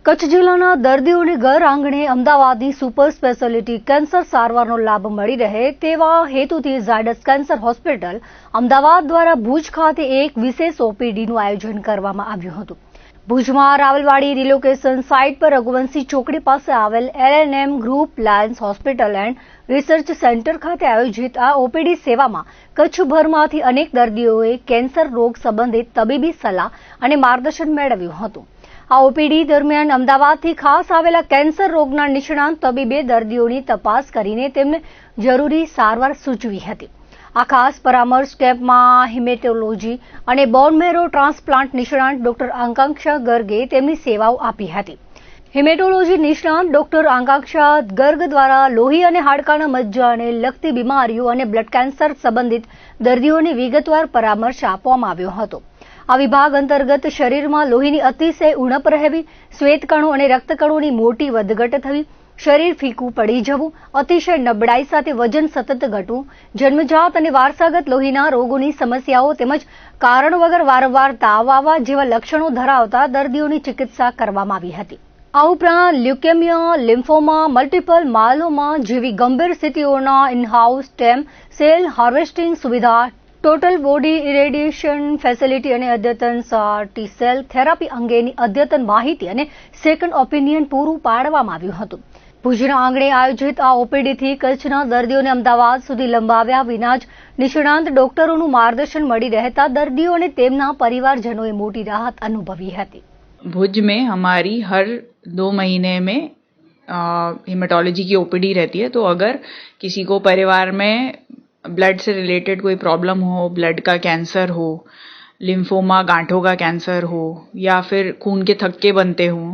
કચ્છ જિલ્લાના દર્દીઓને ઘર આંગણે અમદાવાદની સુપર સ્પેશિયાલિટી કેન્સર સારવારનો લાભ મળી રહે તેવા હેતુથી ઝાયડસ કેન્સર હોસ્પિટલ અમદાવાદ દ્વારા ભુજ ખાતે એક વિશેષ ઓપીડીનું આયોજન કરવામાં આવ્યું હતું. ભુજમાં રાવલવાડી રિલોકેશન સાઇટ પર રઘુવંશી ચોકડી પાસે આવેલ LNM group Lions hospital and research centre ખાતે આયોજિત આ ઓપીડી સેવામાં કચ્છભરમાંથી અનેક દર્દીઓએ કેન્સર રોગ સંબંધિત તબીબી સલાહ અને માર્ગદર્શન મેળવ્યું હતું. આ ઓપીડી દરમિયાન અમદાવાદથી ખાસ આવેલા કેન્સર રોગના નિષ્ણાંત તબીબે દર્દીઓની તપાસ કરીને તેમને જરૂરી સારવાર સૂચવી હતી. આ ખાસ પરામર્શ કેમ્પમાં હિમેટોલોજી અને બોન મેરો ટ્રાન્સપ્લાન્ટ નિષ્ણાંત ડોક્ટર આકાંક્ષા ગર્ગે તેમની સેવાઓ આપી હતી. હિમેટોલોજી નિષ્ણાંત ડોક્ટર આકાંક્ષા ગર્ગ દ્વારા લોહી અને હાડકાના મજ્જાને લગતી બીમારીઓ અને બ્લડ કેન્સર સંબંધિત દર્દીઓને વિગતવાર પરામર્શ આપવામાં આવ્યો હતો. આ વિભાગ અંતર્ગત શરીરમાં લોહીની અતિશય ઉણપ રહેવી, શ્વેતકણો અને રક્તકણોની મોટી વધઘટ થવી, શરીર ફીકું પડી જવું, અતિશય નબળાઈ સાથે વજન સતત ઘટવું, જન્મજાત અને વારસાગત લોહીના રોગોની સમસ્યાઓ તેમજ કારણ વગર વારંવાર તાવ આવવા જેવા લક્ષણો ધરાવતા દર્દીઓની ચિકિત્સા કરવામાં આવી હતી. આ ઉપરાંત લ્યુકેમિયા, લિમ્ફોમા, મલ્ટિપલ માયલોમા જેવી ગંભીર સ્થિતિઓના ઇનહાઉસ સ્ટેમ સેલ હાર્વેસ્ટિંગ સુવિધા, ટોટલ બોડી ઇરેડિયેશન ફેસિલિટી અને અદ્યતન ટી સેલ થેરાપી અંગેની અદ્યતન માહિતી અને સેકન્ડ ઓપિનિયન પૂરું પાડવામાં આવ્યું હતું. ભુજના આંગણે આયોજિત આ ઓપીડીથી કચ્છના દર્દીઓને અમદાવાદ સુધી લંબાવ્યા વિના જ નિષ્ણાંત ડોક્ટરોનું માર્ગદર્શન મળી રહેતા દર્દીઓ અને તેમના પરિવારજનોએ મોટી રાહત અનુભવી હતી. भुज में हमारी हर 2 महीने में हेमाटोलॉजी की ओपीडी रहती है. तो अगर किसी को परिवार में ब्लड से रिलेटेड कोई प्रॉब्लम हो, ब्लड का कैंसर हो, लिम्फोमा गांठों का कैंसर हो या फिर खून के थक्के बनते हों,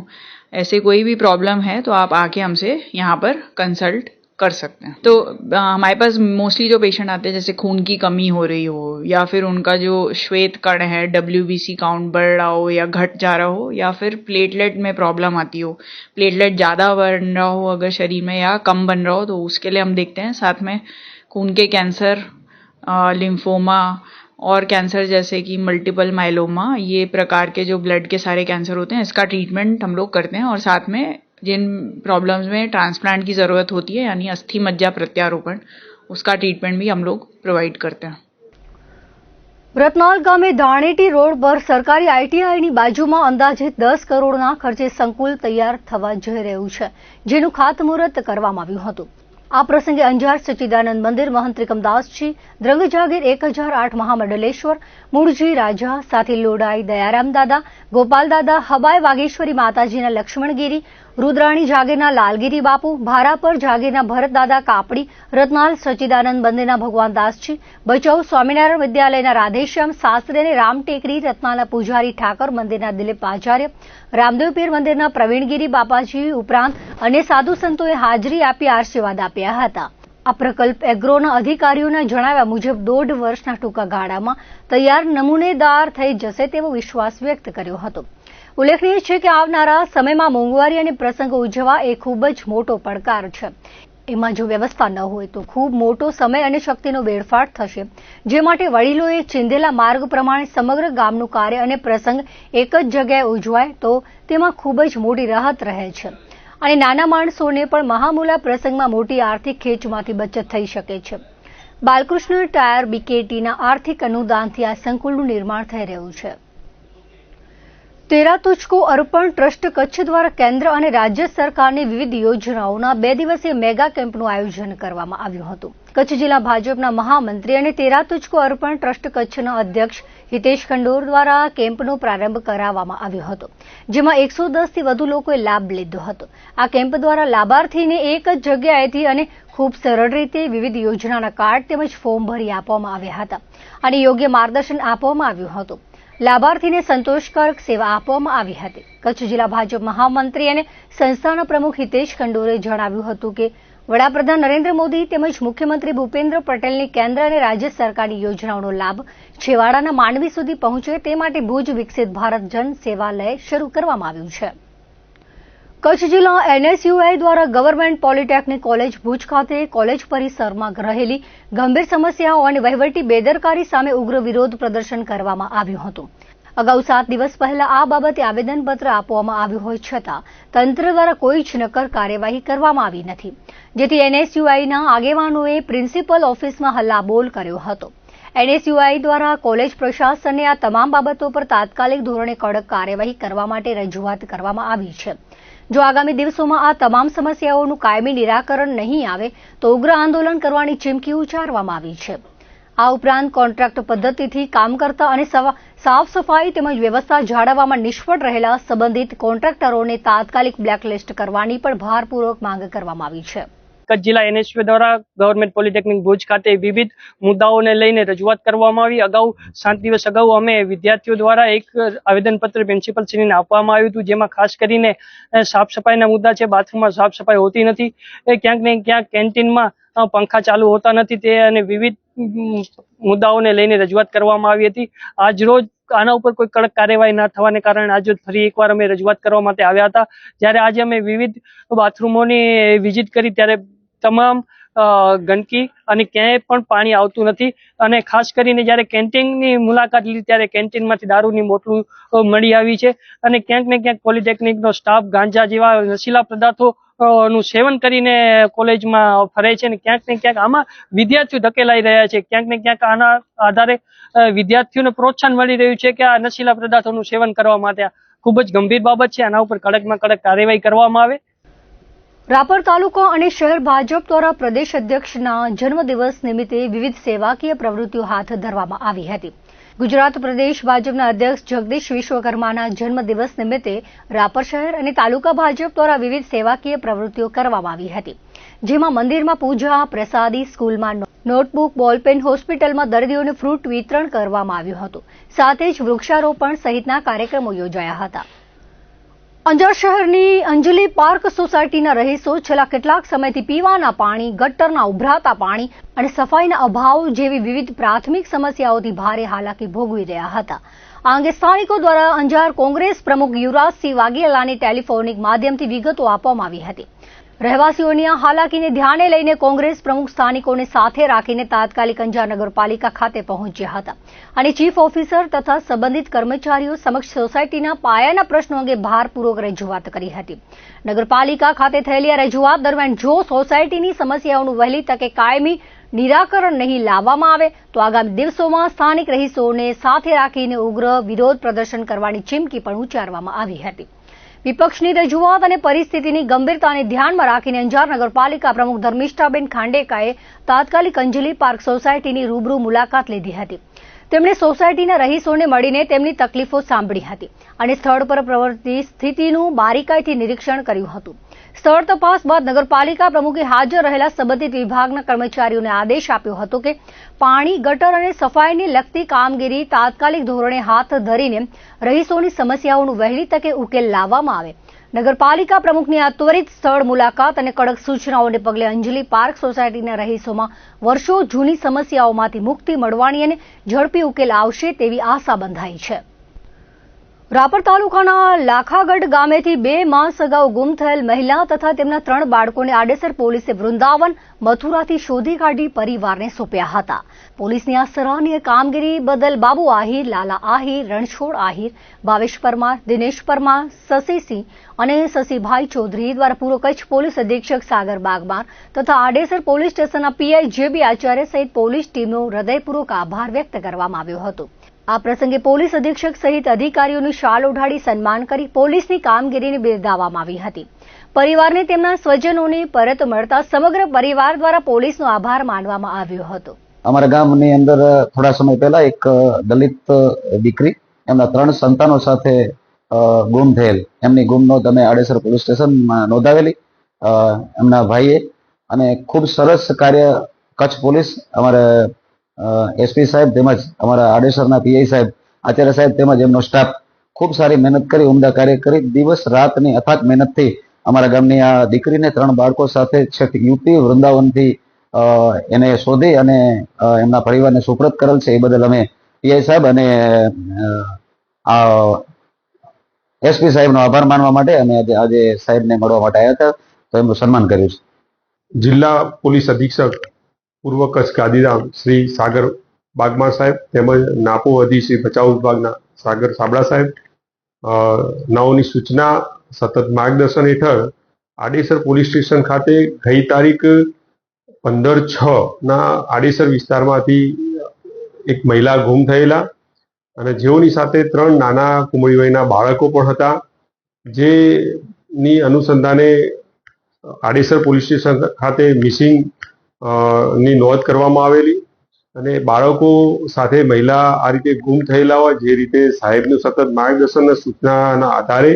ऐसे कोई भी प्रॉब्लम है तो आप आके हमसे यहाँ पर कंसल्ट कर सकते हैं. तो हमारे पास मोस्टली जो पेशेंट आते हैं जैसे खून की कमी हो रही हो या फिर उनका जो श्वेत कण है WBC काउंट बढ़ रहा हो या घट जा रहा हो या फिर प्लेटलेट में प्रॉब्लम आती हो, प्लेटलेट ज़्यादा बन रहा हो अगर शरीर में या कम बन रहा हो तो उसके लिए हम देखते हैं. साथ में खून के कैंसर, लिम्फोमा और कैंसर जैसे कि मल्टीपल माइलोमा, ये प्रकार के जो ब्लड के सारे कैंसर होते हैं इसका ट्रीटमेंट हम लोग करते हैं. और साथ में जिन प्रॉब्लम्स में ट्रांसप्लांट की ज़रूरत होती है यानी अस्थि मज्जा प्रत्यारोपण, उसका ट्रीटमेंट भी हम लोग प्रोवाइड करते हैं. રતનાલ ગામે ધાણેટી રોડ પર સરકારી ITIની બાજુમાં અંદાજિત 10 કરોડના ખર્ચે સંકુલ તૈયાર થવા જઈ રહ્યું છે, જેનું ખાતમુહૂર્ત કરવામાં આવ્યું હતું. આ પ્રસંગે અંજાર સચ્ચિદાનંદ મંદિર મહંત ત્રિકમદાસજી, દ્રંગ જાગીર 1008 મહામંડલેશ્વર, મૂળજી રાજા, સાથે લોડાઈ દયારામ દાદા, ગોપાલ દાદા, હબાય વાગેશ્વરી માતાજીના લક્ષ્મણગીરી, રુદ્રાણી જાગીરના લાલગીરી બાપુ, ભારાપર જાગીરના ભરતદાદા કાપડી, રતનાલ સચ્ચિદાનંદ મંદિરના ભગવાનદાસજી, ભચાઉ સ્વામિનારાયણ વિદ્યાલયના રાધેશ્યામ શાસ્ત્રી અને રામટેકરી રત્નાલા પૂજારી ઠાકર મંદિરના દિલીપ આચાર્ય, રામદેવ પીર મંદિરના પ્રવીણગીરી બાપાજી ઉપરાંત અન્ય સાધુ સંતોએ હાજરી આપી આશીર્વાદ આપ્યા હતા. આ પ્રકલ્પ એગ્રોના અધિકારીઓના જણાવ્યા મુજબ 1.5 વર્ષના ટૂંકા ગાળામાં તૈયાર નમૂનેદાર થઈ જશે તેવો વિશ્વાસ વ્યક્ત કર્યો હતો. ઉલ્લેખનીય છે કે આવનારા સમયમાં મોંઘવારી અને પ્રસંગો ઉજવવા એ ખૂબ જ મોટો પડકાર છે. એમાં જો વ્યવસ્થા ન હોય તો ખૂબ મોટો સમય અને શક્તિનો વેડફાટ થશે, જે માટે વડીલોએ ચિંધેલા માર્ગ પ્રમાણે સમગ્ર ગામનું કાર્ય અને પ્રસંગ એક જ જગ્યાએ ઉજવાય તો તેમાં ખૂબ જ મોટી રાહત રહે છે અને નાના માણસોને પણ મહામૂલા પ્રસંગમાં મોટી આર્થિક ખેંચમાંથી બચત થઈ શકે છે. બાલકૃષ્ણ ટાયર BKTના આર્થિક અનુદાનથી આ સંકુલનું નિર્માણ થઈ રહ્યું છે. તેરા તુજકો અર્પણ ટ્રસ્ટ કચ્છ દ્વારા કેન્દ્ર અને રાજ્ય સરકારની વિવિધ યોજનાઓના 2 દિવસીય મેગા કેમ્પનું આયોજન કરવામાં આવ્યું હતું. કચ્છ જિલ્લા ભાજપના મહામંત્રી અને તેરા તુજકો અર્પણ ટ્રસ્ટ કચ્છના અધ્યક્ષ હિતેશ ખંડોર દ્વારા કેમ્પનો પ્રારંભ કરાવવામાં આવ્યો હતો, જેમાં 110થી વધુ લોકોએ લાભ લીધો હતો. આ કેમ્પ દ્વારા લાભાર્થીને એક જ જગ્યાએથી અને ખૂબ સરળ રીતે વિવિધ યોજનાના કાર્ડ તેમજ ફોર્મ ભરી આપવામાં આવ્યા હતા અને યોગ્ય માર્ગદર્શન આપવામાં આવ્યું હતું. લાભાર્થીને સંતોષકારક સેવા આપવામાં આવી હતી. કચ્છ જિલ્લા ભાજપ મહામંત્રી અને સંસ્થાના પ્રમુખ હિતેશ ખંડોરે જણાવ્યું હતું કે વડાપ્રધાન નરેન્દ્ર મોદી તેમજ મુખ્યમંત્રી ભૂપેન્દ્ર પટેલની કેન્દ્ર અને રાજ્ય સરકારની યોજનાઓનો લાભ છેવાડાના માનવી સુધી પહોંચે તે માટે ભુજ વિકસિત ભારત જન સેવાલય શરૂ કરવામાં આવ્યું છે. કચ્છ જિલ્લા NSUI દ્વારા ગવર્મેન્ટ પોલિટેકનિક કોલેજ ભુજ ખાતે કોલેજ પરિસરમાં રહેલી ગંભીર સમસ્યાઓ અને વહીવટી બેદરકારી સામે ઉગ્ર વિરોધ પ્રદર્શન કરવામાં આવ્યું હતું. અગાઉ 7 દિવસ પહેલા આ બાબતે આવેદનપત્ર આપવામાં આવ્યું હોય છતાં તંત્ર દ્વારા કોઈ જ નક્કર કાર્યવાહી કરવામાં આવી નથી, જેથી એનએસયુઆઈના આગેવાનોએ પ્રિન્સિપલ ઓફિસમાં હલ્લાબોલ કર્યો હતો. એનએસયુઆઈ દ્વારા કોલેજ પ્રશાસનને આ તમામ બાબતો પર તાત્કાલિક ધોરણે કડક કાર્યવાહી કરવા માટે રજૂઆત કરવામાં આવી છે. જો આગામી દિવસોમાં આ તમામ સમસ્યાઓનું કાયમી નિરાકરણ નહીં આવે તો ઉગ્ર આંદોલન કરવાની ચીમકી ઉચ્ચારવામાં આવી છે. આ ઉપરાંત કોન્ટ્રાક્ટ પદ્ધતિથી કામ કરતા અને સાફ સફાઈ તેમજ વ્યવસ્થા જાળવવામાં નિષ્ફળ રહેલા સંબંધિત કોન્ટ્રાક્ટરોને તાત્કાલિક બ્લેકલિસ્ટ કરવાની પણ ભારપૂર્વક માંગ કરવામાં આવી છે. કચ્છ જિલ્લા એનએસયુ દ્વારા ગવર્મેન્ટ પોલિટેકનિક ભુજ ખાતે વિવિધ મુદ્દાઓને લઈને રજૂઆત કરવામાં આવી. અગાઉ 7 દિવસ અગાઉ અમે વિદ્યાર્થીઓ દ્વારા એક આવેદનપત્ર પ્રિન્સિપલશ્રીને આપવામાં આવ્યું હતું, જેમાં ખાસ કરીને સાફ સફાઈના મુદ્દા છે. બાથરૂમમાં સાફ સફાઈ હોતી નથી, ક્યાંક ને ક્યાંક કેન્ટીનમાં પંખા ચાલુ હોતા નથી, તે અને વિવિધ મુદ્દાઓને લઈને રજૂઆત કરવામાં આવી હતી. આજ રોજ આના ઉપર કોઈ કડક કાર્યવાહી ના થવાને કારણે આજે ફરી એકવાર અમે રજૂઆત કરવા માટે આવ્યા હતા. જ્યારે આજે અમે વિવિધ બાથરૂમોની વિઝિટ કરી ત્યારે તમામ ગંદકી અને ક્યાંય પણ પાણી આવતું નથી, અને ખાસ કરીને જ્યારે કેન્ટીનની મુલાકાત લીધી ત્યારે કેન્ટીનમાંથી દારૂની બોટલું મળી આવી છે, અને ક્યાંક ને ક્યાંક પોલિટેકનિકનો સ્ટાફ ગાંજા જેવા નશીલા પદાર્થો નું સેવન કરીને કોલેજમાં ફરે છે, અને ક્યાંક ને ક્યાંક આમાં વિદ્યાર્થીઓ ધકેલાઈ રહ્યા છે. ક્યાંક ને ક્યાંક આના આધારે વિદ્યાર્થીઓને પ્રોત્સાહન મળી રહ્યું છે કે આ નશીલા પદાર્થોનું સેવન કરવા માટે ખૂબ જ ગંભીર બાબત છે. આના ઉપર કડકમાં કડક કાર્યવાહી કરવામાં આવે. રાપર તાલુકા અને શહેર ભાજપ દ્વારા પ્રદેશ અધ્યક્ષના જન્મદિવસ નિમિત્તે વિવિધ સેવાકીય પ્રવૃત્તિઓ હાથ ધરવામાં આવી હતી. ગુજરાત પ્રદેશ ભાજપના અધ્યક્ષ જગદીશ વિશ્વકર્માના જન્મદિવસ નિમિત્તે રાપર શહેર અને તાલુકા ભાજપ દ્વારા વિવિધ સેવાકીય પ્રવૃત્તિઓ કરવામાં આવી હતી, જેમાં મંદિરમાં પૂજા, પ્રસાદી, સ્કૂલમાં નોટબુક, બોલપેન, હોસ્પિટલમાં દર્દીઓને ફ્રૂટ વિતરણ કરવામાં આવ્યું હતું. સાથે જ વૃક્ષારોપણ સહિતના કાર્યક્રમો યોજાયા હતા. અંજાર શહેરની અંજલિ પાર્ક સોસાયટીના રહીશો છેલ્લા કેટલાક સમયથી પીવાના પાણી, ગટરના ઉભરાતા પાણી અને સફાઈના અભાવ જેવી વિવિધ પ્રાથમિક સમસ્યાઓથી ભારે હાલાકી ભોગવી રહ્યા હતા. આ અંગે સ્થાનિકો દ્વારા અંજાર કોંગ્રેસ પ્રમુખ યુવરાજસિંહ વાઘેલાને ટેલિફોનિક માધ્યમથી વિગતો આપવામાં આવી હતી. રહેવાસીઓની આ હાલાકીને ધ્યાને લઈને કોંગ્રેસ પ્રમુખ સ્થાનિકોને સાથે રાખીને તાત્કાલિક અંજાર નગરપાલિકા ખાતે પહોંચ્યા હતા અને ચીફ ઓફિસર તથા સંબંધિત કર્મચારીઓ સમક્ષ સોસાયટીના પાયાના પ્રશ્નો અંગે ભારપૂર્વક રજૂઆત કરી હતી. નગરપાલિકા ખાતે થયેલી આ રજૂઆત દરમિયાન જો સોસાયટીની સમસ્યાઓનું વહેલી તકે કાયમી નિરાકરણ નહીં લાવવામાં આવે તો આગામી દિવસોમાં સ્થાનિક રહીશોને સાથે રાખીને ઉગ્ર વિરોધ પ્રદર્શન કરવાની ચીમકી પણ ઉચ્ચારવામાં આવી હતી. વિપક્ષની રજૂઆત અને પરિસ્થિતિની ગંભીરતાને ધ્યાનમાં રાખીને અંજાર નગરપાલિકા પ્રમુખ ધર્મિષ્ઠાબેન ખાંડેકાએ તાત્કાલિક અંજલિ પાર્ક સોસાયટીની રૂબરૂ મુલાકાત લીધી હતી. તેમણે સોસાયટીના રહીશોને મળીને તેમની તકલીફો સાંભળી હતી અને સ્થળ પર પ્રવર્તતી સ્થિતિનું બારીકાઈથી નિરીક્ષણ કર્યું હતું. સ્થળ તપાસ બાદ નગરપાલિકા પ્રમુખે હાજર રહેલા સંબંધિત વિભાગના કર્મચારીઓને આદેશ આપ્યો હતો કે પાણી, ગટર અને સફાઈને લગતી કામગીરી તાત્કાલિક ધોરણે હાથ ધરીને રહીશોની સમસ્યાઓનું વહેલી તકે ઉકેલ લાવવામાં આવે. નગરપાલિકા પ્રમુખની આ ત્વરિત સ્થળ મુલાકાત અને કડક સૂચનાઓને પગલે અંજલિ પાર્ક સોસાયટીના રહીશોમાં વર્ષો જૂની સમસ્યાઓમાંથી મુક્તિ મળવાની અને ઝડપી ઉકેલ આવશે તેવી આશા બંધાઈ છે. રાપર તાલુકાના લાખાગઢ ગામેથી 2 માસ અગાઉ ગુમ થયેલ મહિલા તથા તેમના 3 બાળકોને આડેસર પોલીસે વૃંદાવન, મથુરાથી શોધી કાઢી પરિવારને સોંપ્યા હતા. પોલીસની આ સરાહનીય કામગીરી બદલ બાબુ આહિર, લાલા આહિર, રણછોડ આહિર, ભાવેશ પરમાર, દિનેશ પરમાર, શશીસિંહ અને શશીભાઈ ચૌધરી દ્વારા પૂર્વ કચ્છ પોલીસ અધિક્ષક સાગર બાગમાર તથા આડેસર પોલીસ સ્ટેશનના પીઆઈ જેબી આચાર્ય સહિત પોલીસ ટીમનો હૃદયપૂર્વક આભાર વ્યક્ત કરવામાં આવ્યો હતો. આ પ્રસંગે પોલીસ અધિક્ષક સહિત અધિકારીઓની શાલ ઓઢાડી સન્માન કરી પોલીસની કામગીરીને બિરદાવવામાં આવી હતી. પરિવારને તેમના સ્વજનોને પરત મળતા સમગ્ર પરિવાર દ્વારા પોલીસનો આભાર માનવામાં આવ્યો હતો. અમારા ગામની અંદર થોડા સમય પહેલા એક દલિત દીકરી એમના 3 સંતાનો સાથે ગુમ થયેલ, એમની ગુમ નોંધ અમે આડેસર પોલીસ સ્ટેશનમાં નોંધાવેલી. એમના ભાઈએ અને ખૂબ સરસ કાર્ય કચ્છ પોલીસ, અમારા એસપી સાહેબ તેમજ અમારા આડેસરના પીઆઈ સાહેબ, આચાર્ય સાહેબ તેમજ એમનો સ્ટાફ ખૂબ સારી મહેનત કરી, ઉમદા કાર્ય કરી. દિવસ રાતની અથાગ મહેનતથી અમારા ગામની આ દીકરીને 3 બાળકો સાથે છેક યુપી વૃંદાવનથી એને શોધી અને એમના પરિવારને સુપ્રત કરેલ છે. એ બદલ અમે પીઆઈ સાહેબ અને એસપી સાહેબનો આભાર માનવા માટે અમે આજે સાહેબને મળવા માટે આવ્યા હતા, તો એમનું સન્માન કર્યું છે. જિલ્લા પોલીસ અધિક્ષક પૂર્વ કચ્છ ગાંધીધામ શ્રી સાગર બાગમાર સાહેબ તેમજ નાપો અધિ શ્રી બચાવ વિભાગના સાગર સાબળા સાહેબ નાઓની સૂચના સતત માર્ગદર્શન હેઠળ આડેસર પોલીસ સ્ટેશન ખાતે ગઈ તારીખ 15/6 આડેસર વિસ્તારમાંથી એક મહિલા ગુમ થયેલા અને જેઓની સાથે 3 નાના કુમળી વયના બાળકો પણ હતા, જેની અનુસંધાને આડેસર પોલીસ સ્ટેશન ખાતે મિસિંગ ની નોંધ કરવામાં આવેલી અને બાળકો સાથે મહિલા આ રીતે ગુમ થયેલા હોય જે રીતે સાહેબનું સતત માર્ગદર્શન અને સૂચનાના આધારે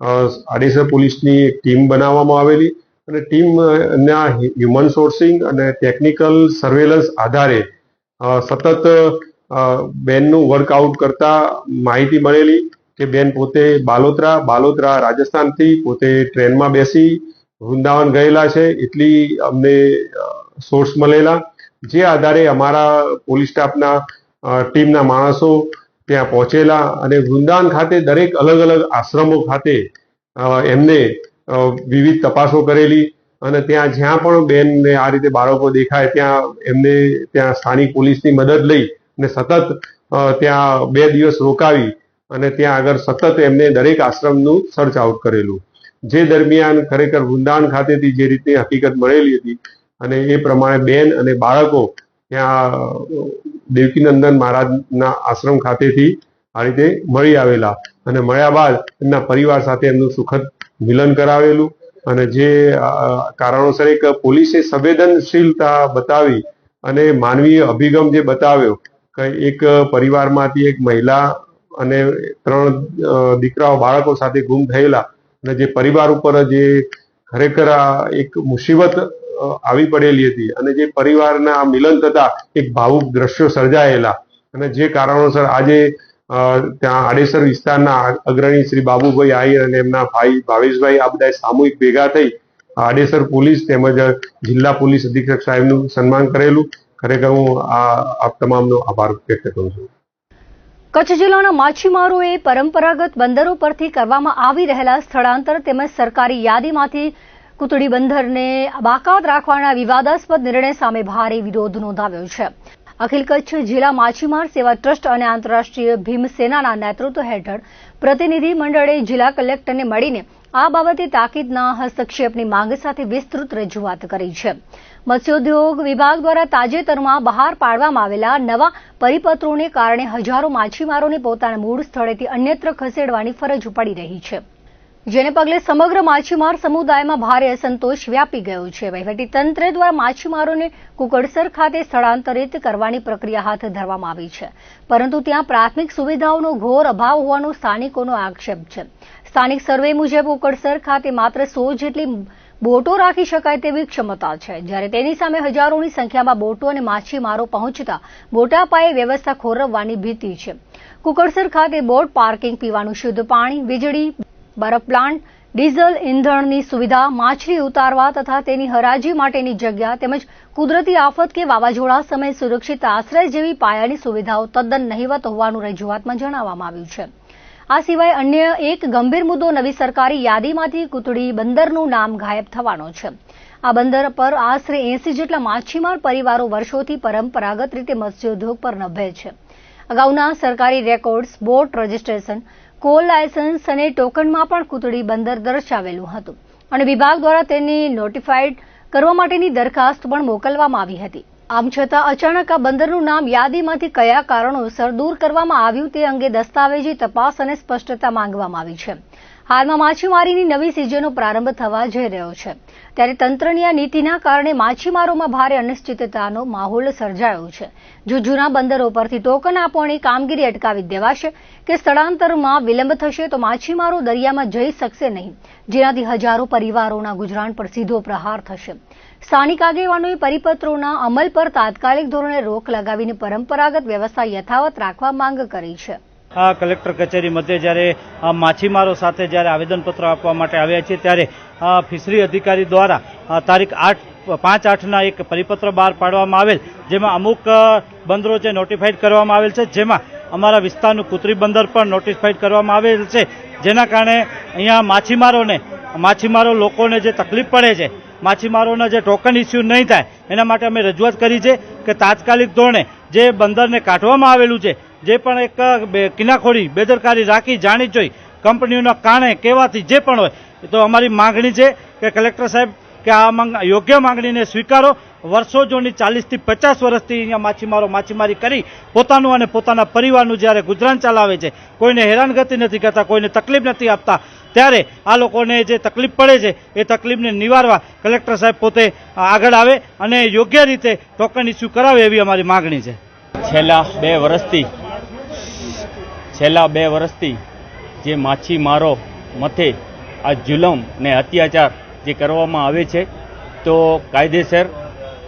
આડેસર પોલીસની એક ટીમ બનાવવામાં આવેલી અને ટીમના હ્યુમન સોર્સિંગ અને ટેકનિકલ સર્વેલન્સ આધારે સતત બેનનું વર્કઆઉટ કરતા માહિતી મળેલી કે બેન પોતે બાલોતરા રાજસ્થાનથી પોતે ટ્રેનમાં બેસી વૃંદાવન ગયેલા છે, એટલી અમને સોર્સ મળેલા, જે આધારે અમારા પોલીસ સ્ટાફના ટીમના માણસો ત્યાં પહોંચેલા અને વૃંદાવન ખાતે દરેક અલગ અલગ આશ્રમો ખાતે એમને વિવિધ તપાસો કરેલી અને ત્યાં જ્યાં પણ બેનને આ રીતે બાળકો દેખાય ત્યાં એમને ત્યાં સ્થાનિક પોલીસની મદદ લઈ અને સતત ત્યાં 2 દિવસ રોકાવી અને ત્યાં આગળ સતત એમને દરેક આશ્રમનું સર્ચ આઉટ કરેલું, જે દરમિયાન ખરેખર વૃંદાવન ખાતેથી જે રીતે હકીકત મળેલી હતી અને એ પ્રમાણે બેન અને બાળકો ત્યાં દેવકીનંદન મહારાજના આશ્રમ ખાતેથી આ રીતે મળી આવેલા અને મળ્યા બાદ એમના પરિવાર સાથે એમનું સુખદ મિલન કરાવેલું અને જે કારણોસર એક પોલીસે સંવેદનશીલતા બતાવી અને માનવીય અભિગમ જે બતાવ્યો કે એક પરિવારમાંથી એક મહિલા અને 3 દીકરાઓ બાળકો સાથે ગુમ થયેલા અને જે પરિવાર ઉપર જે ખરેખર એક મુસીબત આવી પડેલી હતી અને જે પરિવારના મિલન થતા એક ભાવુક દ્રશ્યો સર્જાયેલા અને જે કારણોસર આજે ત્યાં આડેસર વિસ્તારના અગ્રણી શ્રી બાબુભાઈ આહિર અને એમના ભાઈ ભાવેશભાઈ આ બધા સામૂહિક ભેગા થઈ આડેસર પોલીસ તેમજ જિલ્લા પોલીસ અધિક્ષક સાહેબનું સન્માન કરેલું. ખરેખર હું આપ તમામનો આભાર વ્યક્ત કરું છું. કચ્છ જિલ્લાના માછીમારોએ પરંપરાગત બંદરો પરથી કરવામાં આવી રહેલા સ્થળાંતર તેમજ સરકારી યાદીમાંથી કુતડી બંદરને બાકાત રાખવાના વિવાદાસ્પદ નિર્ણય સામે ભારે વિરોધ નોંધાવ્યો છે. અખિલ કચ્છ જિલ્લા માછીમાર સેવા ટ્રસ્ટ અને આંતરરાષ્ટ્રીય ભીમસેનાના નેતૃત્વ હેઠળ પ્રતિનિધિ મંડળે જિલ્લા કલેક્ટરને મળીને આ બાબતે તાકીદના હસ્તક્ષેપની માંગ સાથે વિસ્તૃત રજૂઆત કરી છે. મત્સ્યોદ્યોગ વિભાગ દ્વારા તાજેતરમાં બહાર પાડવામાં આવેલા નવા પરિપત્રોને કારણે હજારો માછીમારોને પોતાના મૂળ સ્થળેથી અન્યત્ર ખસેડવાની ફરજ પડી રહી છે, જેને પગલે સમગ્ર માછીમાર સમુદાયમાં ભારે અસંતોષ વ્યાપી ગયો છે. વહીવટીતંત્ર દ્વારા માછીમારોને કુકડસર ખાતે સ્થળાંતરિત કરવાની પ્રક્રિયા હાથ ધરવામાં આવી છે, પરંતુ ત્યાં પ્રાથમિક સુવિધાઓનો ઘોર અભાવ હોવાનો સ્થાનિકોનો આક્ષેપ છે. સ્થાનિક સર્વે મુજબ કુકડસર ખાતે માત્ર 100 જેટલી બોટો રાખી શકાય તેવી ક્ષમતા છે, જ્યારે તેની સામે હજારોની સંખ્યામાં બોટો અને માછીમારો પહોંચતા મોટા પાયે વ્યવસ્થા ખોરવવાની ભીતિ છે. કુકડસર ખાતે બોટ પાર્કિંગ, પીવાનું શુદ્ધ પાણી, વીજળી, બરફ પ્લાન્ટ, ડીઝલ ઇંધણની સુવિધા, માછલી ઉતારવા તથા તેની હરાજી માટેની જગ્યા તેમજ કુદરતી આફત કે વાવાઝોડા સમયે સુરક્ષિત આશ્રય જેવી પાયાની સુવિધાઓ તદ્દન નહિવત હોવાનું રજૂઆતમાં જણાવવામાં આવ્યું છે. આ સિવાય અન્ય એક ગંભીર મુદ્દો નવી સરકારી યાદીમાંથી કુતડી બંદરનું નામ ગાયબ થવાનો છે. આ બંદર પર આશરે 80 જેટલા માછીમાર પરિવારો વર્ષોથી પરંપરાગત રીતે મત્સ્યોદ્યોગ પર નભે છે. અગાઉના સરકારી records, boat registration, call licence અને ટોકનમાં પણ કુતડી બંદર દર્શાવેલું હતું અને વિભાગ દ્વારા તેની નોટિફાઈડ કરવા માટેની દરખાસ્ત પણ મોકલવામાં આવી હતી. આમ છતાં અચાનક આ બંદરનું નામ યાદીમાંથી કયા કારણોસર દૂર કરવામાં આવ્યું તે અંગે દસ્તાવેજી તપાસ અને સ્પષ્ટતા માંગવામાં આવી છે. હાલમાં માછીમારીની નવી સિઝનનો પ્રારંભ થવા જઈ રહ્યો છે, ત્યારે તંત્રની આ નીતિના કારણે માછીમારોમાં ભારે અનિશ્ચિતતાનો માહોલ સર્જાયો છે. જો જૂના બંદરો પરથી ટોકન આપવાની કામગીરી અટકાવી દેવાશે કે સ્થળાંતરમાં વિલંબ થશે તો માછીમારો દરિયામાં જઈ શકશે નહીં, જેનાથી હજારો પરિવારોના ગુજરાન પર સીધો પ્રહાર થશે. સ્થાનિક આગેવાનોએ પરિપત્રોના અમલ પર તાત્કાલિક ધોરણે રોક લગાવીને પરંપરાગત વ્યવસ્થા યથાવત રાખવા માંગ કરી છે. આ કલેક્ટર કચેરી મધ્યે જ્યારે માછીમારો સાથે જ્યારે આવેદનપત્ર આપવા માટે આવ્યા છે ત્યારે ફિશરી અધિકારી દ્વારા તારીખ 5/8ના એક પરિપત્ર બહાર પાડવામાં આવેલ, જેમાં અમુક બંદરો છે નોટિફાઈડ કરવામાં આવેલ છે, જેમાં અમારા વિસ્તારનું કુતરી બંદર પણ નોટિફાઈડ કરવામાં આવેલ છે, જેના કારણે અહીંયા માછીમારો લોકોને જે તકલીફ પડે છે, માછીમારોના જે ટોકન ઇસ્યુ નહીં થાય એના માટે અમે રજૂઆત કરી છે કે તાત્કાલિક ધોરણે જે બંદરને કાઢવામાં આવેલું છે જે પણ એક કિનાખોરી બેદરકારી રાખી જાણી જોઈ કંપનીઓના કારણે કહેવાથી જે પણ હોય તો અમારી માંગણી છે કે કલેક્ટર સાહેબ કે આ યોગ્ય માંગણીને સ્વીકારો. વર્ષો જૂની 40 થી 50 વર્ષથી અહીંયા માછીમારો માછીમારી કરી પોતાનું અને પોતાના પરિવારનું જ્યારે ગુજરાન ચલાવે છે, કોઈને હેરાનગતિ નથી કરતા, કોઈને તકલીફ નથી આપતા, ત્યારે આ લોકોને જે તકલીફ પડે છે એ તકલીફને નિવારવા કલેક્ટર સાહેબ પોતે આગળ આવે અને યોગ્ય રીતે ટોકન ઇસ્યુ કરાવે એવી અમારી માંગણી છે. છેલ્લા બે વર્ષથી જે માછીમારો મથે આ જુલમ ને અત્યાચાર જે કરવામાં આવે છે તો કાયદેસર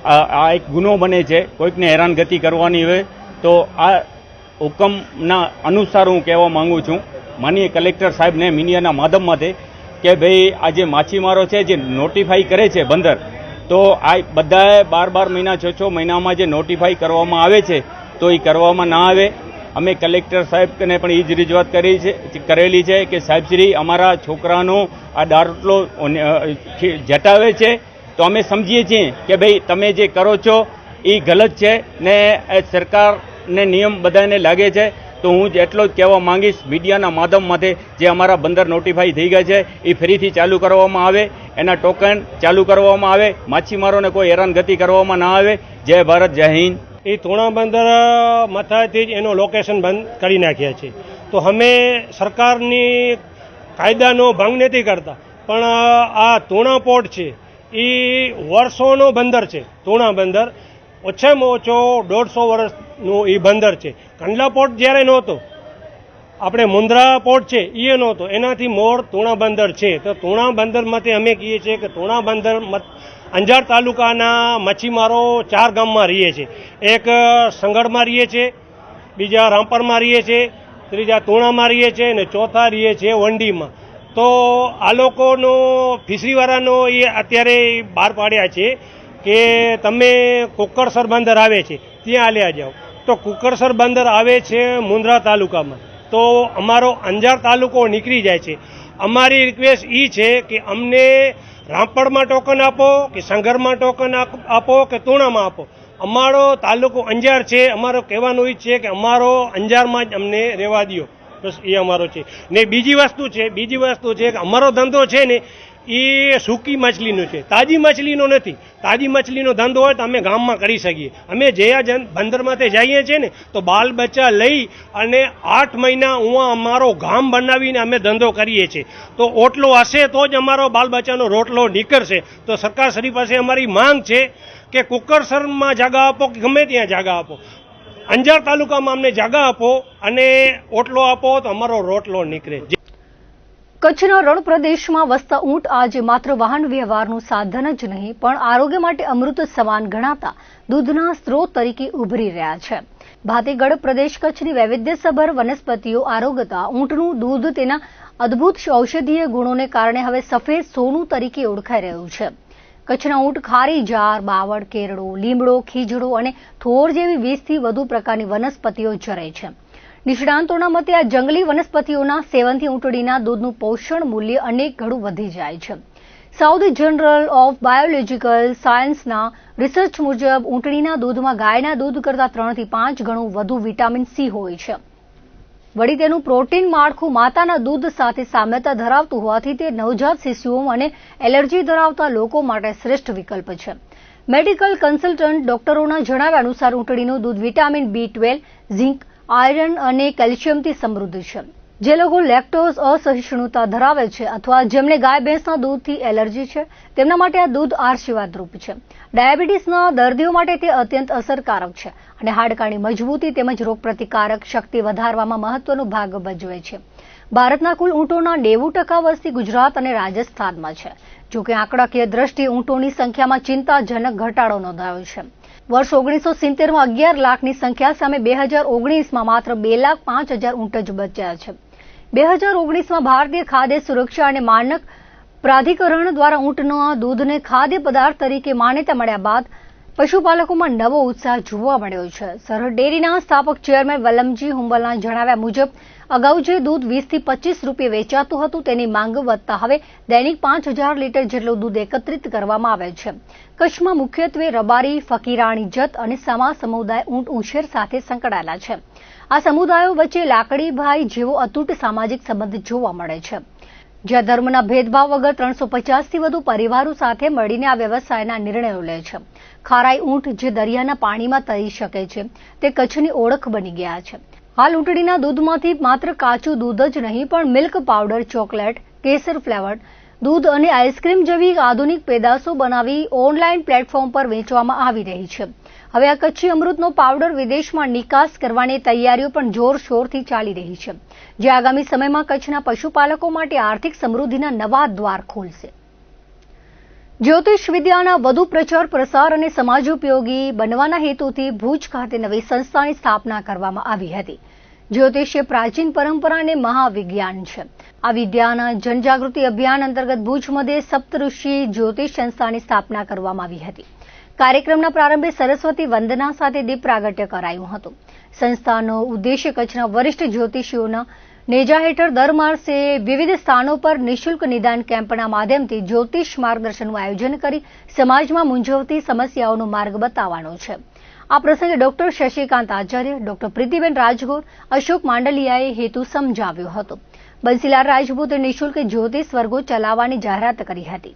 આ એક ગુનો બને છે. કોઈકને હેરાનગતિ કરવાની હોય તો આ હુકમના અનુસાર હું કહેવા માંગુ છું માનીય કલેક્ટર સાહેબને મીડિયાના માધ્યમમાંથી કે ભાઈ આ જે માછીમારો છે જે નોટિફાઈ કરે છે બંદર, તો આ બધાએ 12 મહિના 6 મહિનામાં જે નોટિફાઈ કરવામાં આવે છે તો એ કરવામાં ના આવે. અમે કલેક્ટર સાહેબને પણ એ જ રજૂઆત કરેલી છે કે સાહેબશ્રી અમારા છોકરાનો આ દારૂટલો જટાવે છે તો અમે સમજીએ છીએ કે ભાઈ તમે જે કરો છો એ ગલત છે ને સરકારને નિયમ બધાને લાગે છે. તો હું એટલો જ કહેવા માંગીશ મીડિયાના માધ્યમમાંથી જે અમારા બંદર નોટિફાઈ થઈ ગયા છે એ ફરીથી ચાલુ કરવામાં આવે, એના ટોકન ચાલુ કરવામાં આવે, માછીમારોને કોઈ હેરાનગતિ કરવામાં ના આવે. જય ભારત, જય હિન્દ. એ તોણા બંદર મથાથી જ એનું લોકેશન બંધ કરી નાખ્યા છે. તો અમે સરકારની કાયદાનો ભંગ નથી કરતા, પણ આ તોણા પોર્ટ છે એ વર્ષોનો બંદર છે. તોણા બંદર ઓછામાં ઓછો 150 વર્ષનું એ બંદર છે. કંડલા પોર્ટ જ્યારે નહોતો, આપણે મુન્દ્રા પોર્ટ છે એ નહોતો, એનાથી મોર તોણા બંદર છે. તો તોણા બંદરમાંથી અમે કહીએ છીએ કે તોણા બંદર અંજાર તાલુકાના મચ્છીમારો 4 ગામમાં રહીએ છે. એક સંગડમાં રહીએ છે, બીજા રામપરમાં રહીએ છે, ત્રીજા તોણામાં રહીએ છે અને ચોથા રહીએ છે વંડીમાં. તો આ લોકોનો ફિશરીવાળાનો એ અત્યારે બહાર પાડ્યા છે કે તમે કુકરસર બંદર આવે છે ત્યાં આલ્યા જાઓ. તો કુકરસર બંદર આવે છે મુન્દ્રા તાલુકામાં, તો અમારો અંજાર તાલુકો નીકળી જાય છે. અમારી રિક્વેસ્ટ એ છે કે અમને રામપરમાં ટોકન આપો કે સંગરમાં ટોકન આપો કે તોણામાં આપો. અમારો તાલુકો અંજાર છે, અમારો કહેવાનું એ છે કે અમારો અંજારમાં જ અમને રહેવા દો. બસ એ અમારો છે. ને બીજી વસ્તુ છે કે અમારો ધંધો છે ને એ સૂકી માછલીનો છે, તાજી માછલીનો નથી. તાજી માછલીનો ધંધો હોય તો અમે ગામમાં કરી શકીએ. અમે જે આ બંદરમાંથી જઈએ છીએ ને તો બાલ બચ્ચા લઈ અને 8 મહિના ઉવા અમારો ગામ બનાવીને અમે ધંધો કરીએ છીએ. તો ઓટલો હશે તો જ અમારો બાલ બચ્ચાનો રોટલો નીકળશે. તો સરકારશ્રી પાસે અમારી માંગ છે કે કુકરસરમાં જાગા આપો કે ગમે ત્યાં જાગા આપો, અંજાર તાલુકામાં અમને જાગા આપો અને ઓટલો આપો તો અમારો રોટલો નીકળે. કચ્છના રણ પ્રદેશમાં વસતા ઊંટ આજે માત્ર વાહન વ્યવહારનું સાધન જ નહીં પણ આરોગ્ય માટે અમૃત સમાન ગણાતા દૂધના સ્ત્રોત તરીકે ઉભરી રહ્યા છે. ભાતીગઢ પ્રદેશ કચ્છની વૈવિધ્યસભર વનસ્પતિઓ આરોગતા ઊંટનું દૂધ તેના અદ્ભુત ઔષધીય ગુણોને કારણે હવે સફેદ સોનું તરીકે ઓળખાઈ રહ્યું છે. કચ્છના ઊંટ ખારી જાર, બાવળ, કેરડો, લીમડો, ખીજડો અને થોર જેવી 20 થી વધુ પ્રકારની વનસ્પતિઓ ચરે છે. નિષ્ણાંતોના મતે આ જંગલી વનસ્પતિઓના સેવનથી ઊંટડીના દૂધનું પોષણ મૂલ્ય અનેક ગણું વધી જાય છે. સાઉથ જર્નલ ઓફ બાયોલોજીકલ સાયન્સના રિસર્ચ મુજબ ઊંટડીના દૂધમાં ગાયના દૂધ કરતાં 3 થી 5 ગણું વધુ વિટામિન સી હોય છે. વળી તેનું પ્રોટીન માળખું માતાના દૂધ સાથે સામ્યતા ધરાવતું હોવાથી તે નવજાત શિશુઓ અને એલર્જી ધરાવતા લોકો માટે શ્રેષ્ઠ વિકલ્પ છે. મેડિકલ કન્સલ્ટન્ટ ડોક્ટરોના જણાવ્યા અનુસાર ઊંટડીનું દૂધ વિટામિન B12, ઝીંક, આયરન અને કેલ્શિયમથી સમૃદ્ધ છે. જે લોકો લેક્ટોઝ અસહિષ્ણુતા ધરાવે છે અથવા જેમને ગાય ભેંસના દૂધથી એલર્જી છે તેમના માટે આ દૂધ આશીર્વાદરૂપ છે. ડાયાબિટીસના દર્દીઓ માટે તે અત્યંત અસરકારક છે અને હાડકાની મજબૂતી તેમજ રોગપ્રતિકારક શક્તિ વધારવામાં મહત્વનો ભાગ ભજવે છે. ભારતના કુલ ઊંટોના 90% વસ્તી ગુજરાત અને રાજસ્થાનમાં છે. જોકે આંકડાકીય દ્રષ્ટિએ ઊંટોની સંખ્યામાં ચિંતાજનક ઘટાડો નોંધાયો છે. વર્ષ 1970માં 11 લાખની સંખ્યા સામે 2019માં માત્ર 2,05,000 ઊંટ જ બચ્યા છે. 2019માં ભારતીય ખાદ્ય સુરક્ષા અને માનક પ્રાધિકરણ દ્વારા ઊંટના દૂધને ખાદ્ય પદાર્થ તરીકે માન્યતા મળ્યા બાદ પશુપાલકોમાં નવો ઉત્સાહ જોવા મળ્યો છે. સરહદ ડેરીના સ્થાપક ચેરમેન વલમજી હુંબલના જણાવ્યા મુજબ અગાઉ જે દૂધ 20 થી 25 રૂપિયે વેચાતું હતું તેની માંગ વધતા હવે દૈનિક 5000 લીટર જેટલું દૂધ એકત્રિત કરવામાં આવે છે. કચ્છમાં મુખ્યત્વે રબારી, ફકીરાણી જત અને સમા સમુદાય ઊંટ ઉછેર સાથે સંકળાયેલા છે. આ સમુદાયો વચ્ચે લાકડીભાઈ જેવો અતૂટ સામાજિક સંબંધ જોવા મળે છે. જ્યાં ધર્મના ભેદભાવ વગર 350 થી વધુ પરિવારો સાથે મળીને આ વ્યવસાયના નિર્ણયો લે છે. ખારાઈ ઊંટ જે દરિયાના પાણીમાં તરી શકે છે તે કચ્છની ઓળખ બની ગયા છે. હાલ ઊંટડીના દૂધમાંથી માત્ર કાચું દૂધ જ નહીં પણ મિલ્ક પાવડર, ચોકલેટ, કેસર ફ્લેવર્ડ દૂધ અને આઈસ્ક્રીમ જેવી આધુનિક પેદાશો બનાવી ઓનલાઈન પ્લેટફોર્મ પર વેચવામાં આવી રહી છે. હવે આ કચ્છી અમૃતનો પાવડર વિદેશમાં નિકાસ કરવાની તૈયારીઓ પણ જોરશોરથી ચાલી રહી છે, જે આગામી સમયમાં કચ્છના પશુપાલકો માટે આર્થિક સમૃદ્ધિના નવા દ્વાર ખોલશે. જ્યોતિષ વિદ્યાના વધુ પ્રચાર પ્રસાર અને સમાજોપયોગી બનવાના હેતુથી ભુજ ખાતે નવી સંસ્થાની સ્થાપના કરવામાં આવી હતી. જ્યોતિષ એ પ્રાચીન પરંપરા અને મહાવિજ્ઞાન છે. આ વિદ્યાના જનજાગૃતિ અભિયાન અંતર્ગત ભુજ મધ્યે સપ્તઋષિ જ્યોતિષ સંસ્થાની સ્થાપના કરવામાં આવી હતી. કાર્યક્રમના પ્રારંભે સરસ્વતી વંદના સાથે દીપ પ્રાગટ્ય કરાયું હતું. સંસ્થાનો ઉદ્દેશ્ય કચ્છના વરિષ્ઠ જ્યોતિષીઓના નેજા હેઠળ દર માસે વિવિધ સ્થાનો પર નિઃશુલ્ક નિદાન કેમ્પના માધ્યમથી જ્યોતિષ માર્ગદર્શનનું આયોજન કરી સમાજમાં મૂંઝવતી સમસ્યાઓનો માર્ગ બતાવવાનો છે. આ પ્રસંગે ડોક્ટર શશિકાંત આચાર્ય, ડોક્ટર પ્રીતિબેન રાજગોર, અશોક માંડલિયાએ હેતુ સમજાવ્યો હતો. બંસીલાલ રાજપૂતે નિઃશુલ્ક જ્યોતિષ વર્ગો ચલાવવાની જાહેરાત કરી હતી.